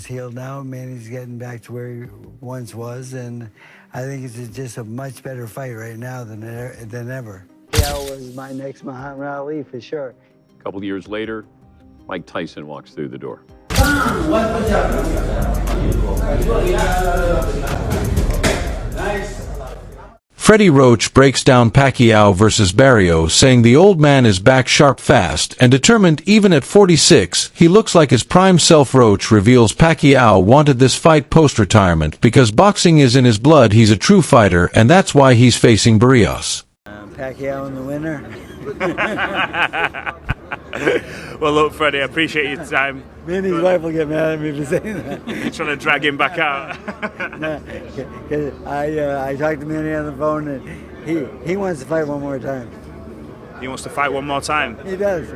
healed now. Manny's getting back to where he once was, and I think it's just a much better fight right now than ever. Pacquiao was my next Muhammad Ali for sure. A couple years later, Mike Tyson walks through the door. Freddie Roach breaks down Pacquiao versus Barrios, saying the old man is back sharp fast and determined even at 46. He looks like his prime self. Roach reveals Pacquiao wanted this fight post-retirement because boxing is in his blood. He's a true fighter, and that's why he's facing Barrios. Pacquiao in the winner. Well, look, Freddie, I appreciate your time. Manny's wife will get mad at me for saying that. You're trying to drag him back out. No, I talked to Manny on the phone, and he wants to fight one more time. He wants to fight one more time? He does.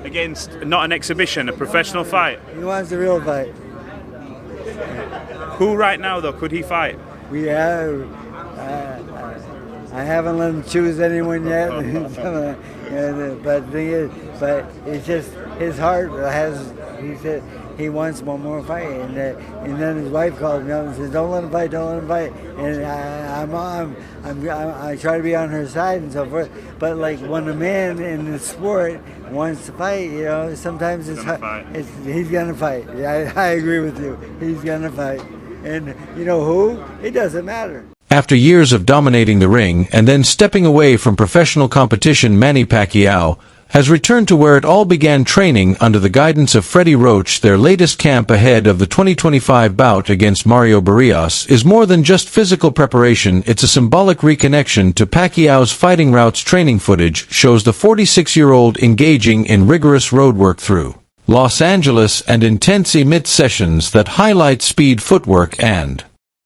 Against, not an exhibition, a professional fight? He wants a real fight. Who right now, though, could he fight? We have... I haven't let him choose anyone yet, but the thing is, it's just his heart has. He said he wants one more fight, and then his wife called me up and says, "Don't let him fight, don't let him fight." And I try to be on her side and so forth. But like when a man in the sport wants to fight, you know, sometimes he's gonna fight. Yeah, I agree with you. He's gonna fight, and you know who? It doesn't matter. After years of dominating the ring and then stepping away from professional competition, Manny Pacquiao has returned to where it all began, training under the guidance of Freddie Roach. Their latest camp ahead of the 2025 bout against Mario Barrios is more than just physical preparation. It's a symbolic reconnection to Pacquiao's fighting routes. Training footage shows the 46-year-old engaging in rigorous road work through Los Angeles and intense emit sessions that highlight speed, footwork, and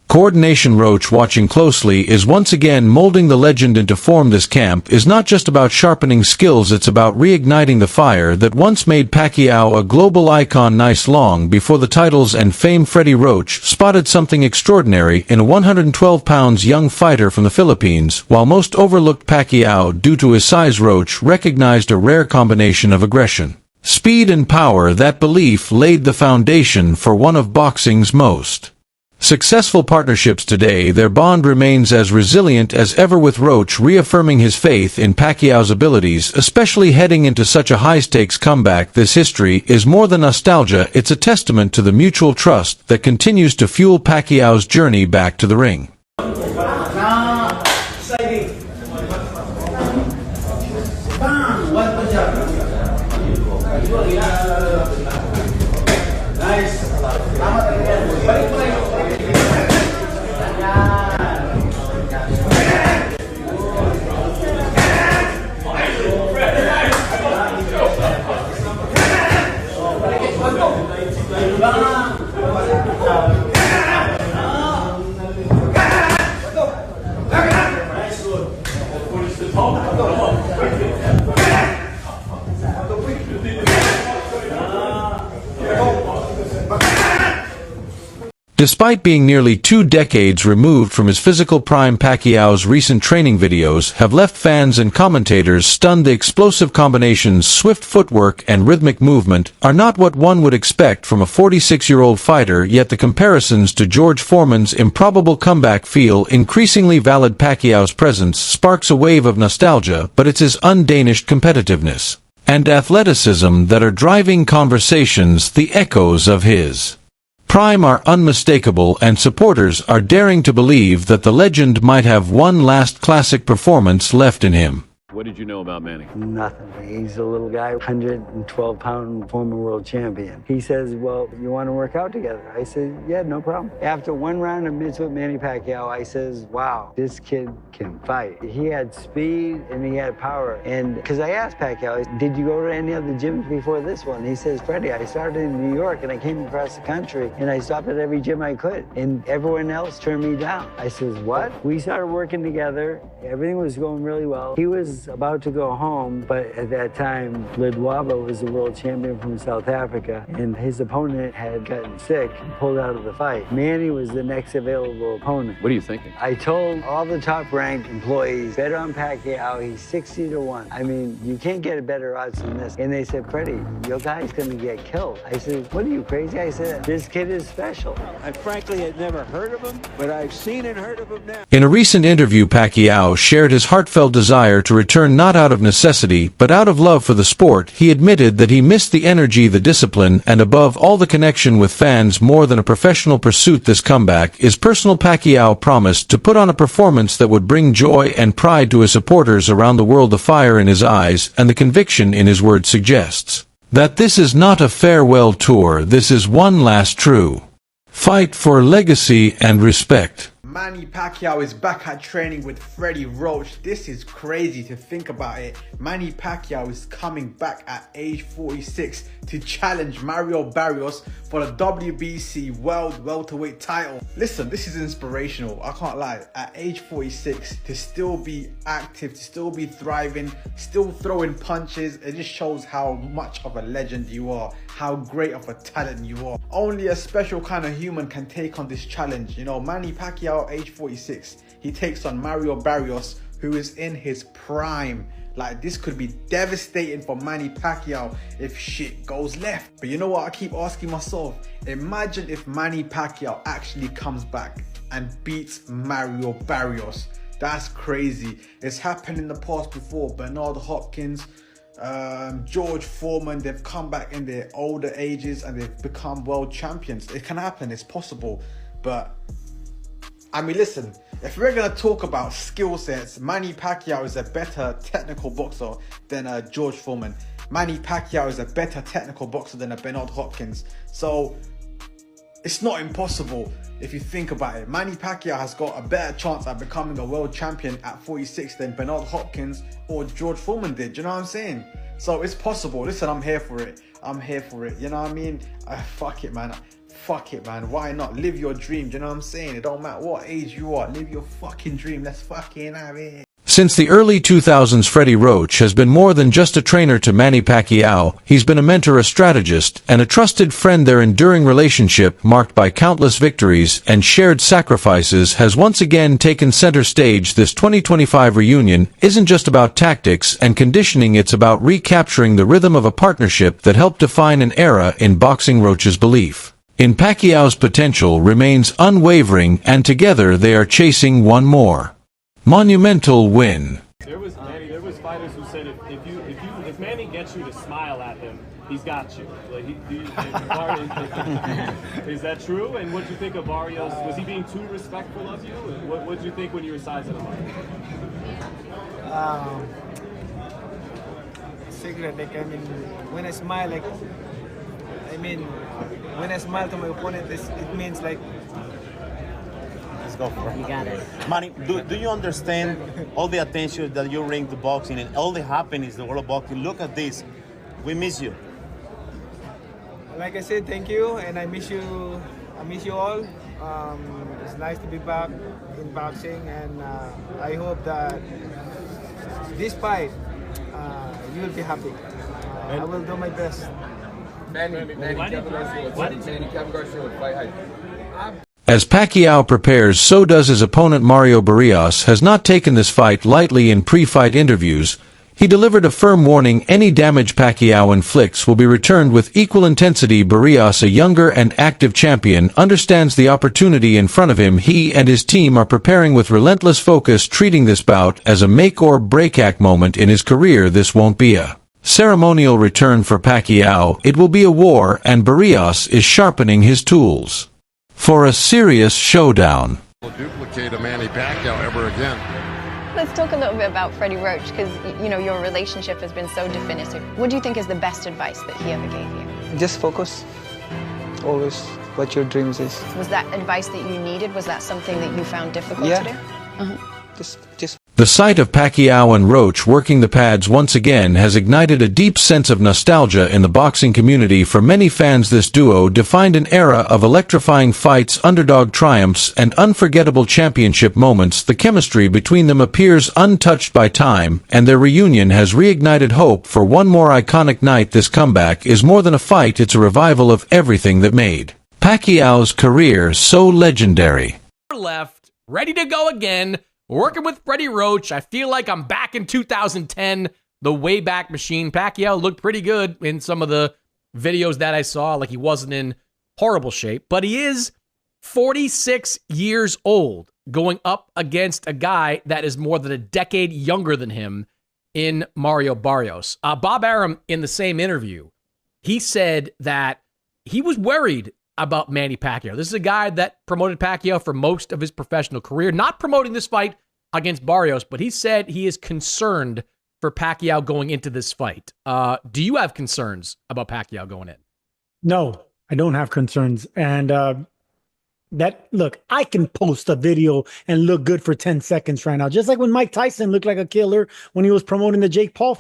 coordination. Roach, watching closely, is once again molding the legend into form. This camp is not just about sharpening skills, it's about reigniting the fire that once made Pacquiao a global icon. Long before the titles and fame, Freddie Roach spotted something extraordinary in a 112 pounds young fighter from the Philippines. While most overlooked Pacquiao due to his size, Roach recognized a rare combination of aggression, speed, and power. That belief laid the foundation for one of boxing's most successful partnerships today. Their bond remains as resilient as ever, with Roach reaffirming his faith in Pacquiao's abilities, especially heading into such a high-stakes comeback. This history is more than nostalgia, it's a testament to the mutual trust that continues to fuel Pacquiao's journey back to the ring. Despite being nearly 2 decades removed from his physical prime, Pacquiao's recent training videos have left fans and commentators stunned. The explosive combinations, swift footwork, and rhythmic movement are not what one would expect from a 46-year-old fighter, yet the comparisons to George Foreman's improbable comeback feel increasingly valid. Pacquiao's presence sparks a wave of nostalgia, but it's his undiminished competitiveness and athleticism that are driving conversations. The echoes of his prime are unmistakable, and supporters are daring to believe that the legend might have one last classic performance left in him. What did you know about Manny? Nothing. He's a little guy, 112-pound former world champion. He says, well, you want to work out together? I said, yeah, no problem. After one round of mitts with Manny Pacquiao, I says, wow, this kid can fight. He had speed and he had power. And because I asked Pacquiao, did you go to any other gyms before this one? He says, Freddie, I started in New York and I came across the country and I stopped at every gym I could. And everyone else turned me down. I says, what? We started working together. Everything was going really well. He was was about to go home, but at that time, Lidwaba was the world champion from South Africa, and his opponent had gotten sick and pulled out of the fight. Manny was the next available opponent. What are you thinking? I told all the top-ranked employees, bet on Pacquiao, he's 60-1. I mean, you can't get a better odds than this. And they said, Freddie, your guy's gonna get killed. I said, what are you, crazy? I said, this kid is special. I frankly had never heard of him, but I've seen and heard of him now. In a recent interview, Pacquiao shared his heartfelt desire to return not out of necessity, but out of love for the sport. He admitted that he missed the energy, the discipline, and above all the connection with fans more than a professional pursuit. This comeback is personal. Pacquiao promised to put on a performance that would bring joy and pride to his supporters around the world. The fire in his eyes and the conviction in his words suggests that this is not a farewell tour, this is one last true fight for legacy and respect. Manny Pacquiao is back at training with Freddie Roach. This is crazy to think about it. Manny Pacquiao is coming back at age 46 to challenge Mario Barrios for the WBC World Welterweight title. Listen, this is inspirational. I can't lie. At age 46, to still be active, to still be thriving, still throwing punches, it just shows how much of a legend you are, how great of a talent you are. Only a special kind of human can take on this challenge. You know, Manny Pacquiao, age 46, he takes on Mario Barrios, who is in his prime. Like, this could be devastating for Manny Pacquiao if shit goes left. But you know what I keep asking myself? Imagine if Manny Pacquiao actually comes back and beats Mario Barrios. That's crazy. It's happened in the past before. Bernard Hopkins, George Foreman, they've come back in their older ages and they've become world champions. It can happen, it's possible. But I mean, listen, if we're going to talk about skill sets, Manny Pacquiao is a better technical boxer than George Foreman. Manny Pacquiao is a better technical boxer than a Bernard Hopkins. So it's not impossible if you think about it. Manny Pacquiao has got a better chance at becoming a world champion at 46 than Bernard Hopkins or George Foreman did. Do you know what I'm saying? So it's possible. Listen, I'm here for it. I'm here for it. You know what I mean? Fuck it, man. Fuck it, man. Why not? Live your dream. Do you know what I'm saying? It don't matter what age you are. Live your fucking dream. Let's fucking have it. Since the early 2000s, Freddie Roach has been more than just a trainer to Manny Pacquiao. He's been a mentor, a strategist, and a trusted friend. Their enduring relationship, marked by countless victories and shared sacrifices, has once again taken center stage. This 2025 reunion isn't just about tactics and conditioning, it's about recapturing the rhythm of a partnership that helped define an era in boxing. Roach's belief in Pacquiao's potential remains unwavering, and together they are chasing one more monumental win. There was fighters who said if Manny gets you to smile at him, he's got you. Like, is that true? And what do you think of Barrios? Was he being too respectful of you? What did you think when you were sizing him up? Secret, like, I mean, when I smile, like, when I smile to my opponent, it means like. Let's go for it. You got it. Manny, do you understand all the attention that you bring to boxing and all the happenings in the world of boxing? Look at this. We miss you. Like I said, thank you, and I miss you. I miss you all. It's nice to be back in boxing, and I hope that this fight, you will be happy. I will do my best. Manny Pacquiao would fight hype. As Pacquiao prepares, so does his opponent. Mario Barrios has not taken this fight lightly. In pre-fight interviews, he delivered a firm warning: any damage Pacquiao inflicts will be returned with equal intensity. Barrios, a younger and active champion, understands the opportunity in front of him. He and his team are preparing with relentless focus, treating this bout as a make-or-break moment in his career. This won't be a ceremonial return for Pacquiao, it will be a war, and Barrios is sharpening his tools for a serious showdown. Duplicate a Manny Pacquiao ever again. Let's talk a little bit about Freddie Roach, because you know your relationship has been so definitive. What do you think is the best advice that he ever gave you? Just focus. Always what your dreams is. Was that advice that you needed? Was that something that you found difficult to do? Just The sight of Pacquiao and Roach working the pads once again has ignited a deep sense of nostalgia in the boxing community. For many fans, this duo defined an era of electrifying fights, underdog triumphs, and unforgettable championship moments. The chemistry between them appears untouched by time, and their reunion has reignited hope for one more iconic night. This comeback is more than a fight, it's a revival of everything that made Pacquiao's career so legendary. Left, ready to go again. Working with Freddie Roach, I feel like I'm back in 2010, the Wayback Machine. Pacquiao looked pretty good in some of the videos that I saw, like he wasn't in horrible shape, but he is 46 years old, going up against a guy that is more than a decade younger than him in Mario Barrios. Bob Arum, in the same interview, he said that he was worried about Manny Pacquiao. This is a guy that promoted Pacquiao for most of his professional career, not promoting this fight against Barrios, but he said he is concerned for Pacquiao going into this fight. Do you have concerns about Pacquiao going in? No, I don't have concerns. And look, I can post a video and look good for 10 seconds right now, just like when Mike Tyson looked like a killer when he was promoting the Jake Paul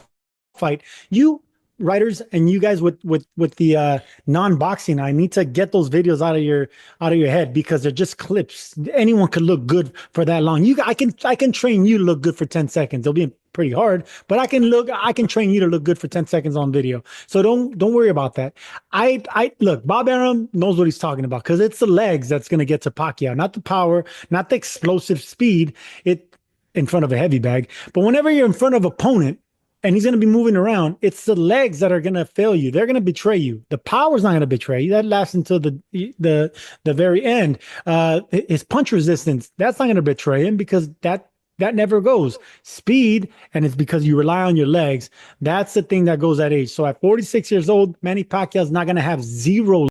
fight. You writers and you guys with the non-boxing, I need to get those videos out of your head, because they're just clips. Anyone could look good for that long. I can train you to look good for 10 seconds. It'll be pretty hard, but I can train you to look good for 10 seconds on video. So don't worry about that. I look, Bob Arum knows what he's talking about, because it's the legs that's going to get to Pacquiao, not the power, not the explosive speed in front of a heavy bag. But whenever you're in front of an opponent and he's going to be moving around, it's the legs that are going to fail you. They're going to betray you. The power's not going to betray you. That lasts until the very end. His punch resistance, that's not going to betray him, because that never goes. Speed, and it's because you rely on your legs. That's the thing that goes at age. So at 46 years old, Manny Pacquiao is not going to have zero